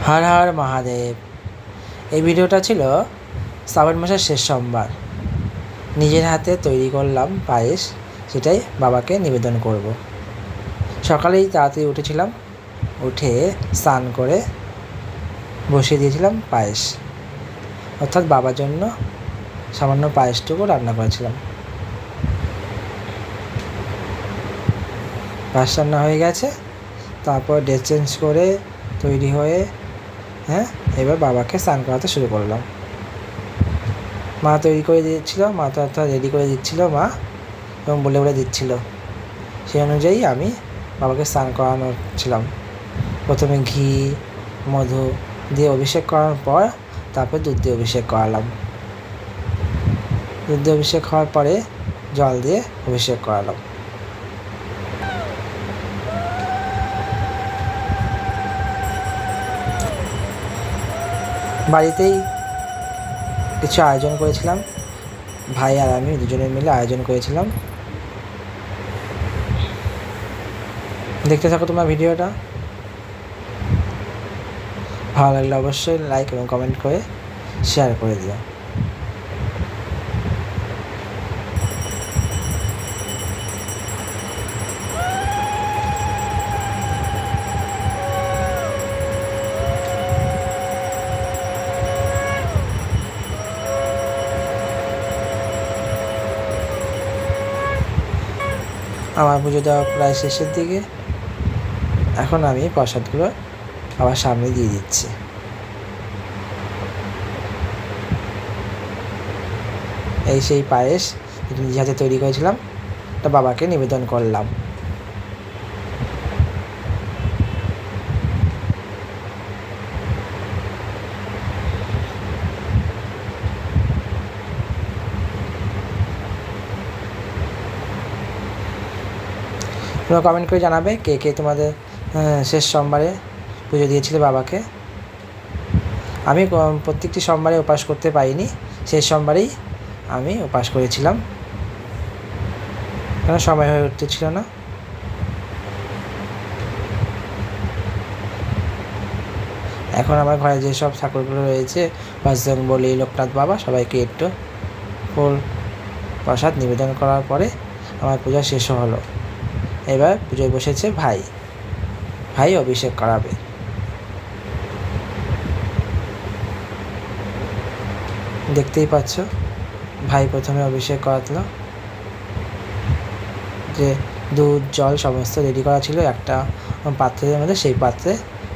হর হর মহাদেব। এই ভিডিওটা ছিল শ্রাবণ মাসের শেষ সোমবার। নিজের হাতে তৈরি করলাম পায়েস, সেটাই বাবাকে নিবেদন করব। সকালেই তাড়াতাড়ি উঠেছিলাম, উঠে স্নান করে বসিয়ে দিয়েছিলাম পায়েস, অর্থাৎ বাবার জন্য সামান্য পায়েসটুকু রান্না করেছিলাম। পায়েস রান্না হয়ে গেছে, তারপর ড্রেস চেঞ্জ করে তৈরি হয়ে এবার বাবাকে স্নান করাতে শুরু করলাম। মা তৈরি করে দিচ্ছিল, মাথা রেডি করে দিচ্ছিল মা, এবং বলে বলে দিচ্ছিল। সেই অনুযায়ী আমি বাবাকে স্নান করানোছিলাম। প্রথমে ঘি মধু দিয়ে অভিষেক করানোর পর তারপর দুধ দিয়ে অভিষেক করালাম। দুধ দিয়ে অভিষেক হওয়ার পরে জল দিয়ে অভিষেক করালাম। বাড়িতেই কিছু আয়োজন করেছিলাম, ভাই আর আমি দুজনে মিলে আয়োজন করেছিলাম। দেখতে থাকো তোমার ভিডিওটা। ভালো লাগলে অবশ্যই লাইক এবং কমেন্ট করে শেয়ার করে দিও। আমার পুজো দেওয়া প্রায় শেষের দিকে। এখন আমি প্রসাদগুলো আবার সামনে দিয়ে দিচ্ছি। এই সেই পায়েস নিজে হাতে তৈরি করেছিলাম, এটা বাবাকে নিবেদন করলাম। তোমরা কমেন্ট করে জানাবে কে কে তোমাদের শেষ সোমবারে পুজো দিয়েছিলে বাবাকে। আমি প্রত্যেকটি সোমবারে উপাস করতে পারিনি, শেষ সোমবারেই আমি উপাস করেছিলাম, কারণ সময় হয়ে উঠতেছিল না। এখন আমার ঘরে যেসব ঠাকুরগুলো রয়েছে, বজরংবলী, লোকনাথ বাবা, সবাইকে একটু ফুল প্রসাদ নিবেদন করার পরে আমার পূজা শেষ হলো। এবার পুজোয় বসেছে ভাই অভিষেক করাবে। দেখতেই পাচ্ছ, ভাই প্রথমে অভিষেক করাতলো। যে দুধ জল সমস্ত রেডি করা ছিল একটা পাত্রের মধ্যে, সেই পাত্রে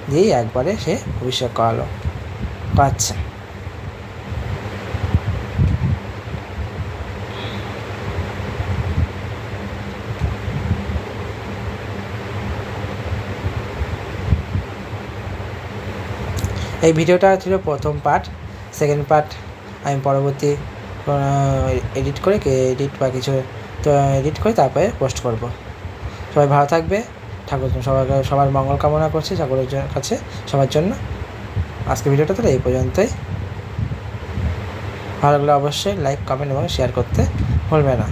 দিয়েই একবারে সে অভিষেক করাচ্ছে। এই ভিডিওটা ছিল প্রথম পার্ট। সেকেন্ড পার্ট আমি পরবর্তী এডিট করে তারপরে পোস্ট করব। সবাই ভালো থাকবে, ঠাকুর সবার মঙ্গল কামনা করছি ঠাকুরের কাছে সবার জন্য। আজকে ভিডিওটা তো এই পর্যন্তই। ভালো লাগলে অবশ্যই লাইক কমেন্ট এবং শেয়ার করতে ভুলবে না।